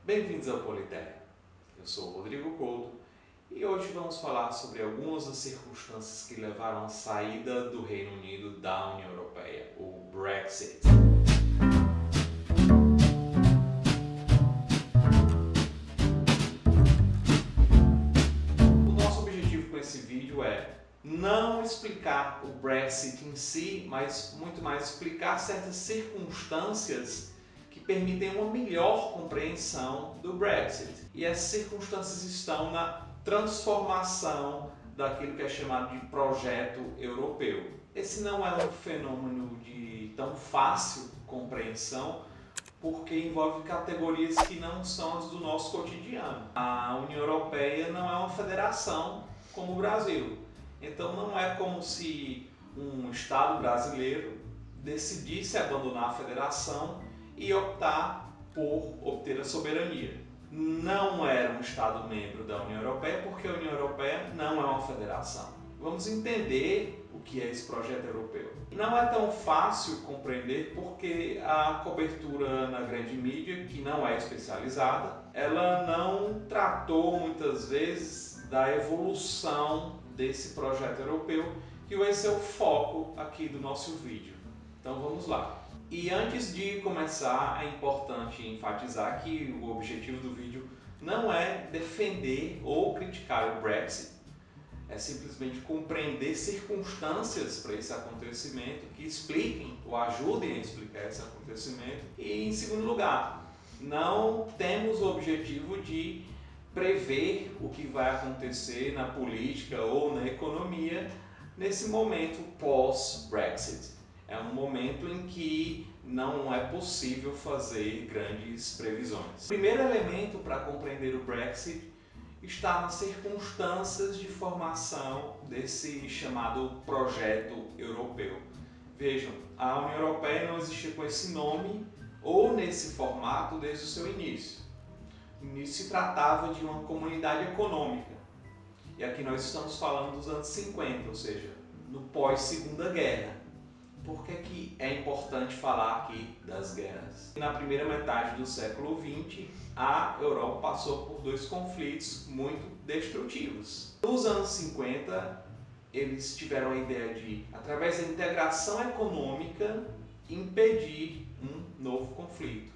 Bem-vindos ao Politeia. Eu sou o Rodrigo Couto e hoje vamos falar sobre algumas das circunstâncias que levaram à saída do Reino Unido da União Europeia, o Brexit. O nosso objetivo com esse vídeo é não explicar o Brexit em si, mas muito mais explicar certas circunstâncias que permitem uma melhor compreensão do Brexit. E essas circunstâncias estão na transformação daquilo que é chamado de projeto europeu. Esse não é um fenômeno de tão fácil compreensão, porque envolve categorias que não são as do nosso cotidiano. A União Europeia não é uma federação como o Brasil. Então não é como se um Estado brasileiro decidisse abandonar a federação e optar por obter a soberania. Não era um Estado membro da União Europeia porque a União Europeia não é uma federação. Vamos entender o que é esse projeto europeu. Não é tão fácil compreender porque a cobertura na grande mídia, que não é especializada, ela não tratou muitas vezes da evolução desse projeto europeu, que vai ser o foco aqui do nosso vídeo. Então vamos lá. E antes de começar, é importante enfatizar que o objetivo do vídeo não é defender ou criticar o Brexit, é simplesmente compreender circunstâncias para esse acontecimento que expliquem ou ajudem a explicar esse acontecimento. E, em segundo lugar, não temos o objetivo de prever o que vai acontecer na política ou na economia nesse momento pós-Brexit. É um momento em que não é possível fazer grandes previsões. O primeiro elemento para compreender o Brexit está nas circunstâncias de formação desse chamado projeto europeu. Vejam, a União Europeia não existia com esse nome ou nesse formato desde o seu início. No início se tratava de uma comunidade econômica. E aqui nós estamos falando dos anos 50, ou seja, no pós-Segunda Guerra. Por que é importante falar aqui das guerras? Na primeira metade do século XX, a Europa passou por dois conflitos muito destrutivos. Nos anos 50, eles tiveram a ideia de, através da integração econômica, impedir um novo conflito.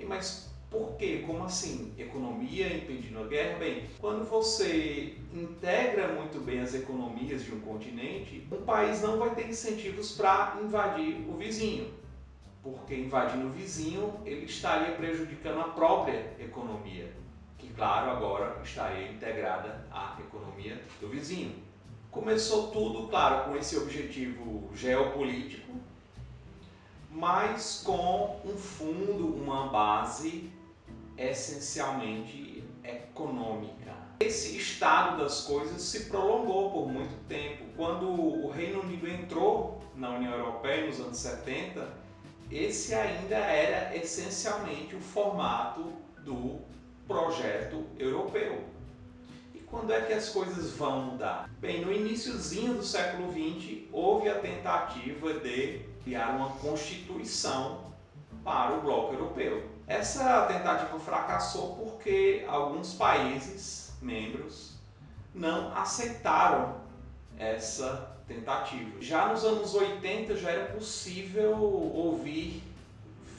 Mas por quê? Como assim? Economia impedindo a guerra? Bem, quando você integra muito bem as economias de um continente, um país não vai ter incentivos para invadir o vizinho. Porque invadindo o vizinho, ele estaria prejudicando a própria economia, que, claro, agora estaria integrada à economia do vizinho. Começou tudo, claro, com esse objetivo geopolítico, mas com um fundo, uma base essencialmente econômica. Esse estado das coisas se prolongou por muito tempo. Quando o Reino Unido entrou na União Europeia nos anos 70, esse ainda era essencialmente o formato do projeto europeu. E quando é que as coisas vão mudar? Bem, no iniciozinho do século XX, houve a tentativa de criar uma constituição para o bloco europeu. Essa tentativa fracassou porque alguns países membros não aceitaram essa tentativa. Já nos anos 80 já era possível ouvir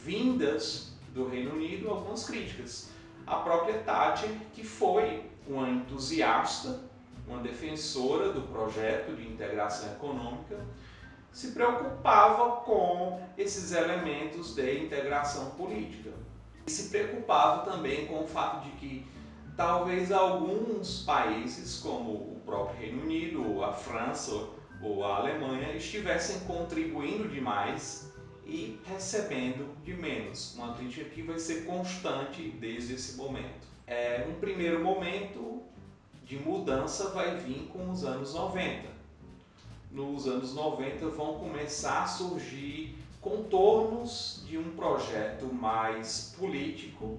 vindas do Reino Unido algumas críticas. A própria Thatcher, que foi uma entusiasta, uma defensora do projeto de integração econômica, se preocupava com esses elementos de integração política. E se preocupava também com o fato de que talvez alguns países, como o próprio Reino Unido, a França ou a Alemanha, estivessem contribuindo demais e recebendo de menos. Uma crítica que vai ser constante desde esse momento. Um primeiro momento de mudança vai vir com os anos 90. Nos anos 90 vão começar a surgir contornos de um projeto mais político,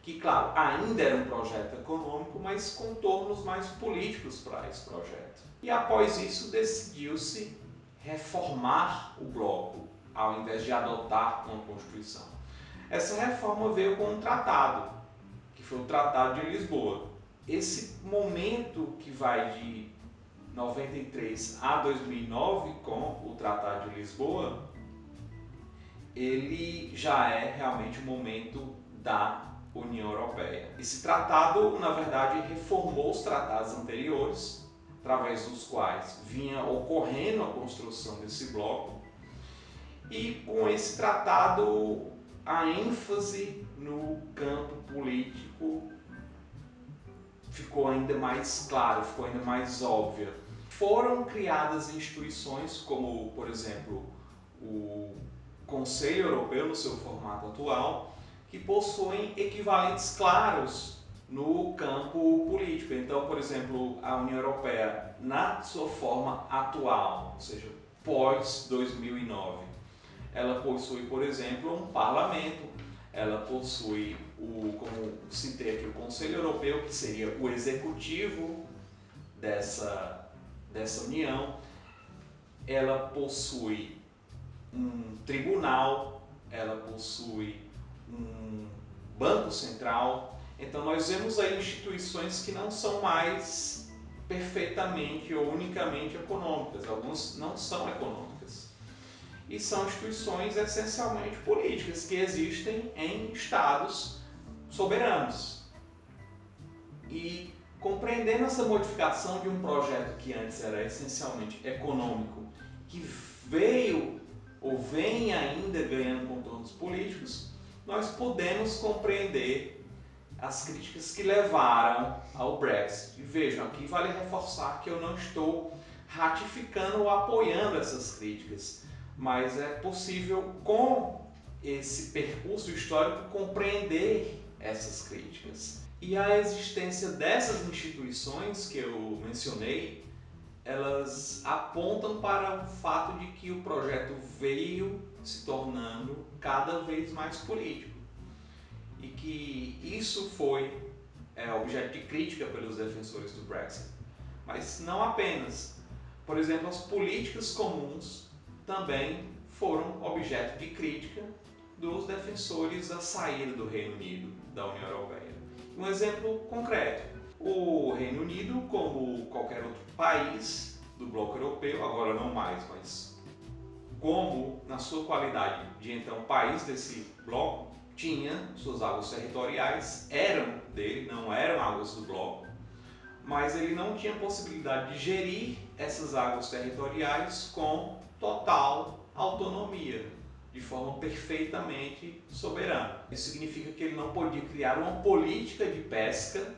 que, claro, ainda era um projeto econômico, mas contornos mais políticos para esse projeto. E após isso decidiu-se reformar o bloco, ao invés de adotar uma Constituição. Essa reforma veio com um tratado, foi o Tratado de Lisboa. Esse momento que vai de 93 a 2009 com o Tratado de Lisboa, ele já é realmente o momento da União Europeia. Esse tratado, na verdade, reformou os tratados anteriores, através dos quais vinha ocorrendo a construção desse bloco, e com esse tratado a ênfase no campo político ficou ainda mais clara, ficou ainda mais óbvia. Foram criadas instituições como, por exemplo, o Conselho Europeu no seu formato atual, que possuem equivalentes claros no campo político. Então, por exemplo, a União Europeia, na sua forma atual, ou seja, pós-2009, ela possui, por exemplo, um parlamento, ela possui, como citei aqui, o Conselho Europeu, que seria o executivo dessa união, ela possui um tribunal, ela possui um banco central. Então nós vemos aí instituições que não são mais perfeitamente ou unicamente econômicas, algumas não são econômicas. E são instituições essencialmente políticas que existem em estados soberanos. E compreendendo essa modificação de um projeto que antes era essencialmente econômico, que veio ou vem ainda ganhando contornos políticos, nós podemos compreender as críticas que levaram ao Brexit. E vejam, aqui vale reforçar que eu não estou ratificando ou apoiando essas críticas, mas é possível, com esse percurso histórico, compreender essas críticas. E a existência dessas instituições que eu mencionei, elas apontam para o fato de que o projeto veio se tornando cada vez mais político e que isso foi objeto de crítica pelos defensores do Brexit. Mas não apenas. Por exemplo, as políticas comuns também foram objeto de crítica dos defensores da saída do Reino Unido da União Europeia. Um exemplo concreto: o Reino Unido, como qualquer outro país do bloco europeu, agora não mais, mas como na sua qualidade de então país desse bloco, tinha suas águas territoriais, eram dele, não eram águas do bloco, mas ele não tinha possibilidade de gerir essas águas territoriais com total autonomia, de forma perfeitamente soberana. Isso significa que ele não podia criar uma política de pesca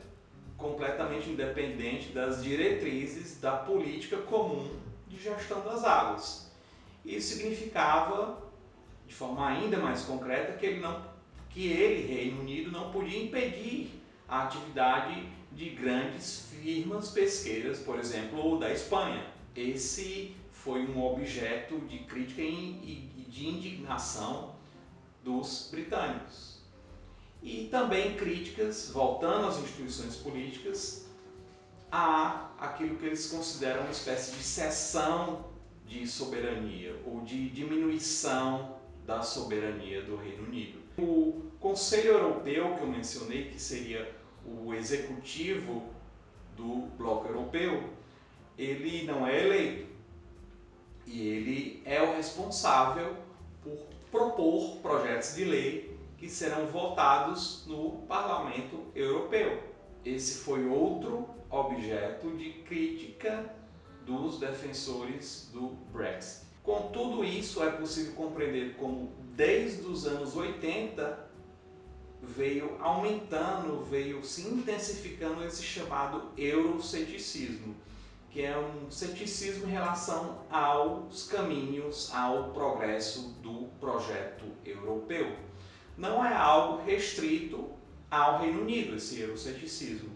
completamente independente das diretrizes da política comum de gestão das águas. Isso significava, de forma ainda mais concreta, que ele, Reino Unido, não podia impedir a atividade de grandes firmas pesqueiras, por exemplo, da Espanha. Esse foi um objeto de crítica e de indignação dos britânicos. E também críticas, voltando às instituições políticas, a aquilo que eles consideram uma espécie de cessão de soberania ou de diminuição da soberania do Reino Unido. O Conselho Europeu, que eu mencionei, que seria o executivo do bloco europeu, ele não é eleito e ele é o responsável por propor projetos de lei que serão votados no Parlamento Europeu. Esse foi outro objeto de crítica dos defensores do Brexit. Com tudo isso, é possível compreender como, desde os anos 80, veio aumentando, veio se intensificando esse chamado euroceticismo, que é um ceticismo em relação aos caminhos, ao progresso do projeto europeu. Não é algo restrito ao Reino Unido, esse euroceticismo,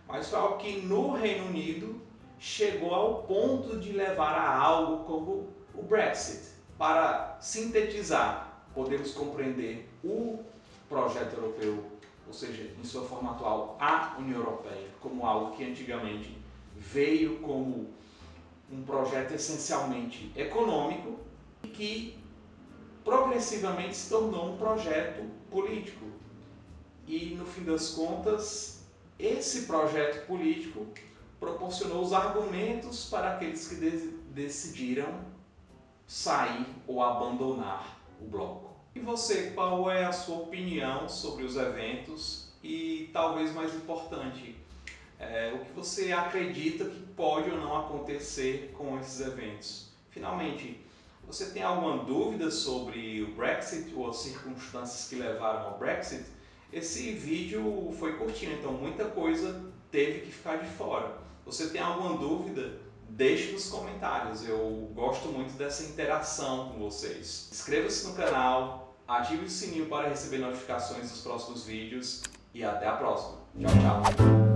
mas foi algo que no Reino Unido chegou ao ponto de levar a algo como o Brexit. Para sintetizar, podemos compreender o projeto europeu, ou seja, em sua forma atual, a União Europeia, como algo que antigamente veio como um projeto essencialmente econômico e que progressivamente se tornou um projeto político. e no fim das contas, esse projeto político proporcionou os argumentos para aqueles que decidiram sair ou abandonar o bloco. E você, qual é a sua opinião sobre os eventos e, talvez mais importante, o que você acredita que pode ou não acontecer com esses eventos? Finalmente, você tem alguma dúvida sobre o Brexit ou as circunstâncias que levaram ao Brexit? Esse vídeo foi curtinho, então muita coisa teve que ficar de fora. Você tem alguma dúvida? Deixe nos comentários, eu gosto muito dessa interação com vocês. Inscreva-se no canal, ative o sininho para receber notificações dos próximos vídeos e até a próxima. Tchau, tchau!